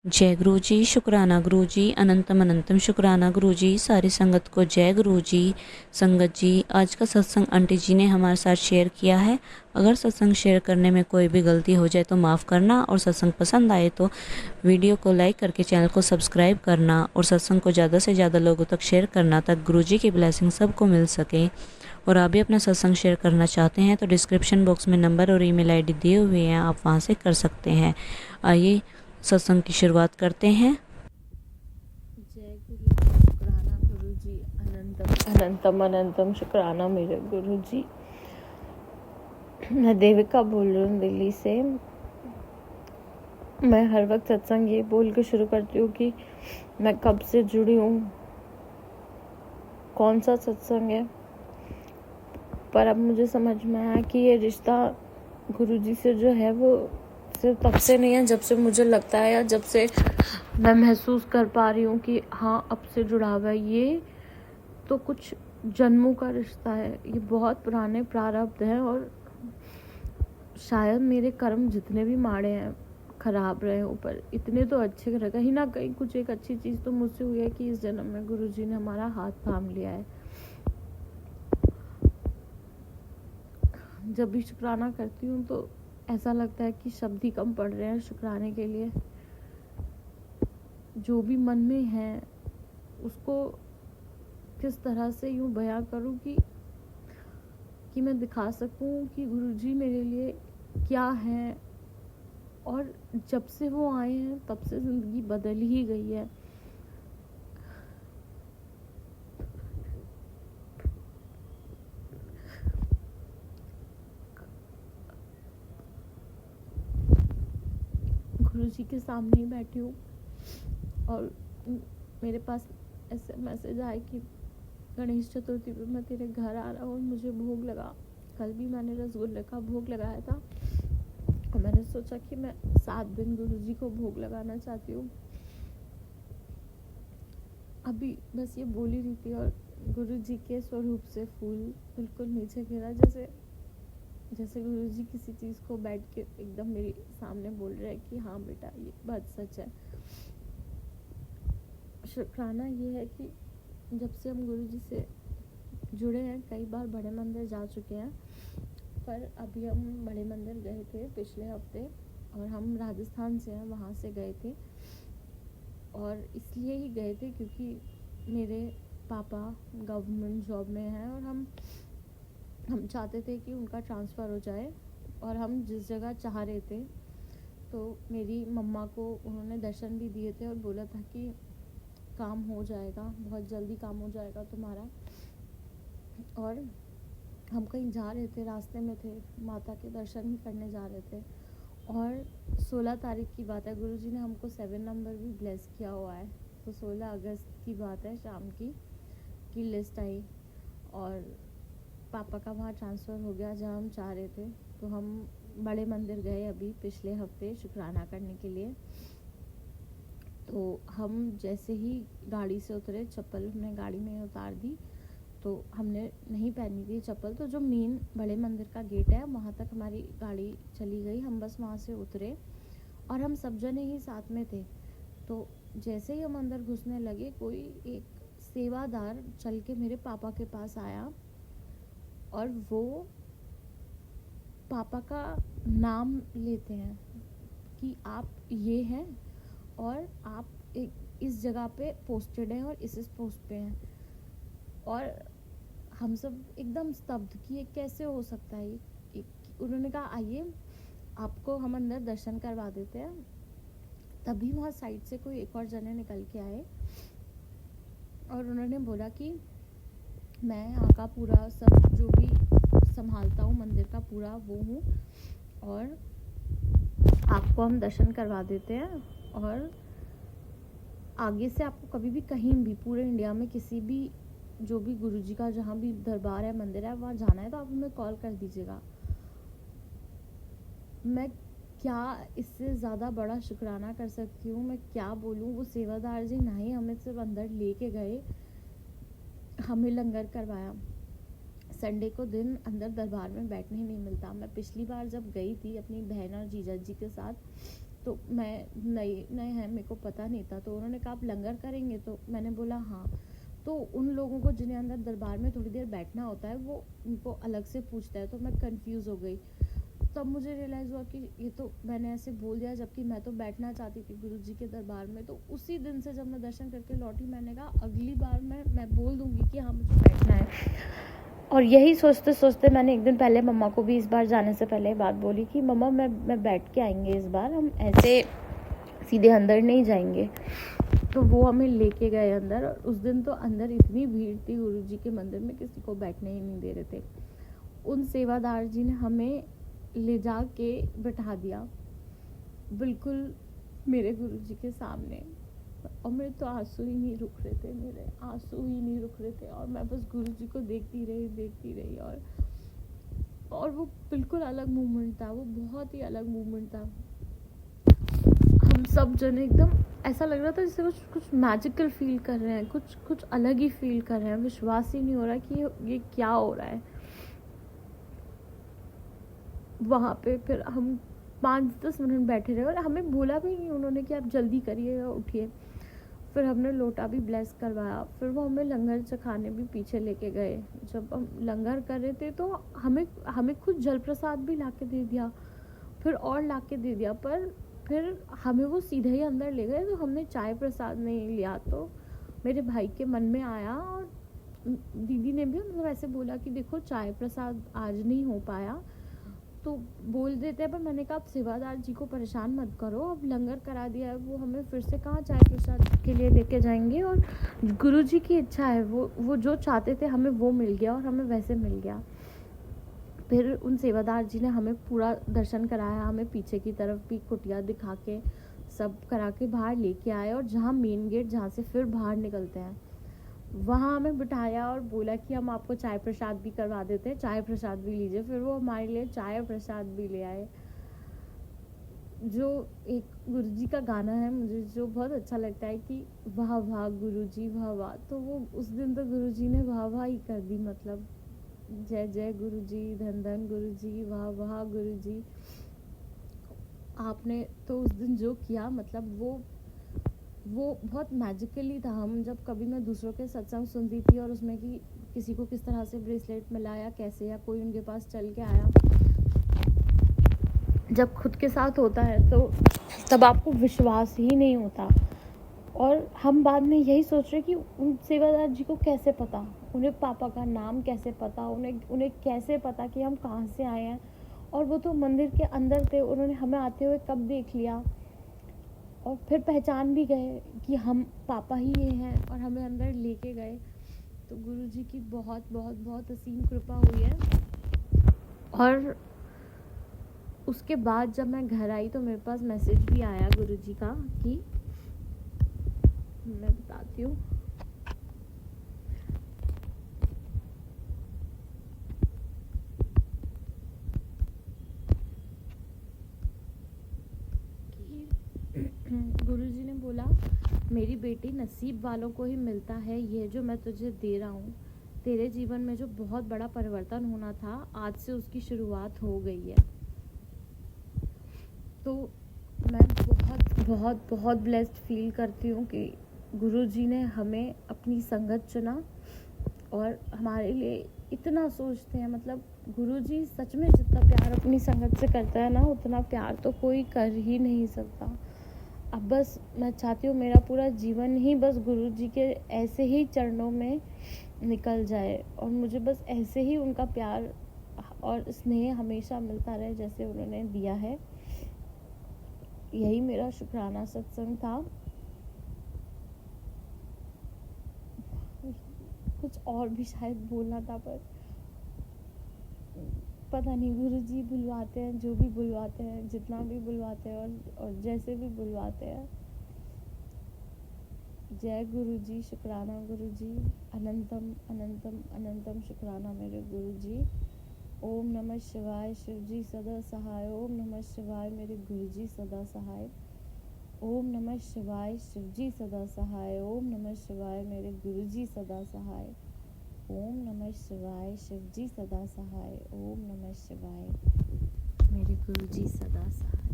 जय गुरु जी, शुक्राना गुरु जी, अनंतम अनंतम शुक्राना गुरु जी। सारी संगत को जय गुरु जी। संगत जी, आज का सत्संग आंटी जी ने हमारे साथ शेयर किया है। अगर सत्संग शेयर करने में कोई भी गलती हो जाए तो माफ़ करना, और सत्संग पसंद आए तो वीडियो को लाइक करके चैनल को सब्सक्राइब करना, और सत्संग को ज़्यादा से ज़्यादा लोगों तक शेयर करना, तक गुरु जी की ब्लेसिंग सबको मिल सके। और आप भी अपना सत्संग शेयर करना चाहते हैं तो डिस्क्रिप्शन बॉक्स में नंबर और ईमेल आईडी दिए हुए हैं, आप वहां से कर सकते हैं। आइए सत्संग की शुरुआत करते हैं। जय गुरु जी, शुक्राना गुरु जी, अनंतम अनंतम अनंतम शुक्राना मेरे गुरु जी। मैं देविका बोल रही हूँ दिल्ली से। मैं हर वक्त सत्संग ये बोल के शुरू करती हूँ कि मैं कब से जुड़ी हूँ, कौन सा सत्संग है। पर अब मुझे समझ में आया कि ये रिश्ता गुरु जी से जो है वो सिर्फ तब से नहीं है जब से मुझे लगता है, या जब से मैं महसूस कर पा रही हूँ कि हाँ अब से जुड़ा हुआ है। ये तो कुछ जन्मों का रिश्ता है, ये बहुत पुराने प्रारब्ध हैं, और शायद मेरे कर्म जितने भी माड़े हैं, खराब रहे हो, पर इतने तो अच्छे रहे। कहीं ना कहीं कुछ एक अच्छी चीज़ तो मुझसे हुई है कि इस जन्म में गुरुजी ने हमारा हाथ थाम लिया है। जब भी शुक्राना करती हूँ तो ऐसा लगता है कि शब्द ही कम पड़ रहे हैं शुक्राने के लिए। जो भी मन में है उसको किस तरह से यूँ बयां करूँ कि मैं दिखा सकूं कि गुरुजी मेरे लिए क्या है। और जब से वो आए हैं तब से ज़िंदगी बदल ही गई है। गुरुजी के सामने ही बैठी हूँ और मेरे पास ऐसे मैसेज आए कि गणेश चतुर्थी पे मैं तेरे घर आ रहा हूँ और मुझे भोग लगा। कल भी मैंने रसगुल्ले का भोग लगाया था और मैंने सोचा कि मैं 7 दिन गुरुजी को भोग लगाना चाहती हूँ। अभी बस ये बोल ही रही थी और गुरुजी के स्वरूप से फूल बिल्कुल नीचे गिरा, जैसे गुरुजी किसी चीज़ को बैठ के एकदम मेरे सामने बोल रहे हैं कि हाँ बेटा ये बात सच है। शुक्राना ये है कि जब से हम गुरुजी से जुड़े हैं, कई बार बड़े मंदिर जा चुके हैं, पर अभी हम बड़े मंदिर गए थे पिछले हफ्ते, और हम राजस्थान से हैं, वहाँ से गए थे। और इसलिए ही गए थे क्योंकि मेरे पापा गवर्नमेंट जॉब में हैं और हम चाहते थे कि उनका ट्रांसफ़र हो जाए, और हम जिस जगह चाह रहे थे तो मेरी मम्मा को उन्होंने दर्शन भी दिए थे और बोला था कि काम हो जाएगा, बहुत जल्दी काम हो जाएगा तुम्हारा। और हम कहीं जा रहे थे, रास्ते में थे, माता के दर्शन ही करने जा रहे थे, और 16 तारीख की बात है। गुरुजी ने हमको 7 नंबर भी ब्लेस किया हुआ है। तो 16 अगस्त की बात है, शाम की लिस्ट आई और पापा का वहाँ ट्रांसफ़र हो गया जहाँ हम चाह रहे थे। तो हम बड़े मंदिर गए अभी पिछले हफ्ते शुक्राना करने के लिए। तो हम जैसे ही गाड़ी से उतरे, चप्पल हमने गाड़ी में उतार दी, तो हमने नहीं पहनी थी चप्पल, तो जो मेन बड़े मंदिर का गेट है वहाँ तक हमारी गाड़ी चली गई। हम बस वहाँ से उतरे और हम सब जने ही साथ में थे। तो जैसे ही हम अंदर घुसने लगे, कोई एक सेवादार चल के मेरे पापा के पास आया और वो पापा का नाम लेते हैं कि आप ये हैं और आप एक इस जगह पे पोस्टेड हैं और इस पोस्ट पे हैं। और हम सब एकदम स्तब्ध कि ये कैसे हो सकता है। उन्होंने कहा आइए आपको हम अंदर दर्शन करवा देते हैं। तभी वहाँ साइड से कोई एक और जने निकल के आए और उन्होंने बोला कि मैं यहाँ का पूरा सब जो भी संभालता हूँ मंदिर का पूरा वो हूँ, और आपको हम दर्शन करवा देते हैं, और आगे से आपको कभी भी कहीं भी पूरे इंडिया में किसी भी जो भी गुरुजी का जहाँ भी दरबार है, मंदिर है, वहाँ जाना है तो आप हमें कॉल कर दीजिएगा। मैं क्या इससे ज़्यादा बड़ा शुक्राना कर सकती हूँ, मैं क्या बोलूँ। वो सेवादार जी ना ही हमें सिर्फ अंदर लेके गए, हमें लंगर करवाया। संडे को दिन अंदर दरबार में बैठने ही नहीं मिलता। मैं पिछली बार जब गई थी अपनी बहन और जीजा जी के साथ, तो मैं नए नए हैं, मेरे को पता नहीं था, तो उन्होंने कहा आप लंगर करेंगे? तो मैंने बोला हाँ। तो उन लोगों को जिन्हें अंदर दरबार में थोड़ी देर बैठना होता है वो उनको अलग से पूछता है, तो मैं कंफ्यूज हो गई। तब मुझे रियलाइज़ हुआ कि ये तो मैंने ऐसे बोल दिया, जबकि मैं तो बैठना चाहती थी गुरुजी के दरबार में। तो उसी दिन से जब मैं दर्शन करके लौटी, मैंने कहा अगली बार मैं बोल दूंगी कि हाँ मुझे बैठना है। और यही सोचते सोचते मैंने एक दिन पहले मम्मा को भी इस बार जाने से पहले बात बोली कि मम्मा मैं बैठ के आएंगे इस बार, हम ऐसे सीधे अंदर नहीं जाएंगे। तो वो हमें लेके गए अंदर, और उस दिन तो अंदर इतनी भीड़ थी गुरुजी के मंदिर में, किसी को बैठने ही नहीं दे रहे थे। उन सेवादार जी ने हमें ले जा के बैठा दिया बिल्कुल मेरे गुरुजी के सामने, और मेरे तो आंसू ही नहीं रुक रहे थे, मेरे आंसू ही नहीं रुक रहे थे। और मैं बस गुरुजी को देखती रही। और वो बिल्कुल अलग मूवमेंट था, वो बहुत ही अलग मूवमेंट था। हम सब जने एकदम ऐसा लग रहा था जैसे कुछ मैजिकल फील कर रहे हैं, कुछ अलग ही फील कर रहे हैं। विश्वास ही नहीं हो रहा कि ये क्या हो रहा है। वहाँ पे फिर हम 5-10 मिनट बैठे रहे, और हमें बोला भी नहीं उन्होंने कि आप जल्दी करिए या उठिए। फिर हमने लोटा भी ब्लेस करवाया, फिर वो हमें लंगर चखाने भी पीछे लेके गए। जब हम लंगर कर रहे थे तो हमें खुद जल प्रसाद भी ला के दे दिया, फिर और ला के दे दिया। पर फिर हमें वो सीधे ही अंदर ले गए, तो हमने चाय प्रसाद नहीं लिया। तो मेरे भाई के मन में आया, और दीदी ने भी मतलब ऐसे बोला कि देखो चाय प्रसाद आज नहीं हो पाया तो बोल देते हैं, पर मैंने कहा आप सेवादार जी को परेशान मत करो, अब लंगर करा दिया है, वो हमें फिर से कहाँ चाय प्रसाद के लिए लेके जाएंगे। और गुरुजी की इच्छा है, वो जो चाहते थे हमें वो मिल गया, और हमें वैसे मिल गया। फिर उन सेवादार जी ने हमें पूरा दर्शन कराया, हमें पीछे की तरफ भी कुटिया दिखा के सब करा के बाहर लेके आए, और जहाँ मेन गेट जहाँ से फिर बाहर निकलते हैं वहाँ हमें बिठाया और बोला कि हम आपको चाय प्रसाद भी करवा देते हैं, चाय प्रसाद भी लीजिए। फिर वो हमारे लिए चाय प्रसाद भी ले आए। जो एक गुरुजी का गाना है मुझे जो बहुत अच्छा लगता है कि वाह वाह गुरुजी वाह वाह, तो वो उस दिन तो गुरुजी ने वाह वाह ही कर दी, मतलब जय जय गुरुजी, धन धन गुरुजी, वाह वाह गुरुजी। आपने तो उस दिन जो किया, मतलब वो बहुत मैजिकली था। हम जब कभी मैं दूसरों के सत्संग सुनती थी और उसमें कि किसी को किस तरह से ब्रेसलेट मिला या कैसे, या कोई उनके पास चल के आया, जब खुद के साथ होता है तो तब आपको विश्वास ही नहीं होता। और हम बाद में यही सोच रहे कि उन सेवादार जी को कैसे पता, उन्हें पापा का नाम कैसे पता, उन्हें कैसे पता कि हम कहाँ से आए हैं। और वो तो मंदिर के अंदर थे, उन्होंने हमें आते हुए कब देख लिया, और फिर पहचान भी गए कि हम पापा ही ये हैं, और हमें अंदर लेके गए। तो गुरुजी की बहुत बहुत बहुत असीम कृपा हुई है। और उसके बाद जब मैं घर आई तो मेरे पास मैसेज भी आया गुरुजी का, कि मैं बताती हूँ। गुरुजी ने बोला मेरी बेटी, नसीब वालों को ही मिलता है ये जो मैं तुझे दे रहा हूँ। तेरे जीवन में जो बहुत बड़ा परिवर्तन होना था, आज से उसकी शुरुआत हो गई है। तो मैं बहुत बहुत बहुत ब्लेस्ड फील करती हूँ कि गुरुजी ने हमें अपनी संगत चुना, और हमारे लिए इतना सोचते हैं। मतलब गुरुजी सच में जितना प्यार अपनी संगत से करता है ना, उतना प्यार तो कोई कर ही नहीं सकता। अब बस मैं चाहती हूँ मेरा पूरा जीवन ही बस गुरुजी के ऐसे ही चरणों में निकल जाए, और मुझे बस ऐसे ही उनका प्यार और स्नेह हमेशा मिलता रहे जैसे उन्होंने दिया है। यही मेरा शुक्राना सत्संग था। कुछ और भी शायद बोलना था, पर पता नहीं, गुरुजी बुलवाते हैं, जो भी बुलवाते हैं, जितना भी बुलवाते हैं, और जैसे भी बुलवाते हैं। जय गुरुजी, शुक्राना गुरुजी, अनंतम अनंतम अनंतम शुक्राना मेरे गुरुजी। ओम नमः शिवाय, शिवजी सदा सहाय। ओम नमः शिवाय, मेरे गुरुजी सदा सहाय। ओम नमः शिवाय, शिवजी सदा सहाय। ओम नमः शिवाय, मेरे गुरुजी सदा सहाय। ओम नमः शिवाय, शिवजी सदा सहाय। ओम नमः शिवाय, मेरे गुरुजी सदा सहाय।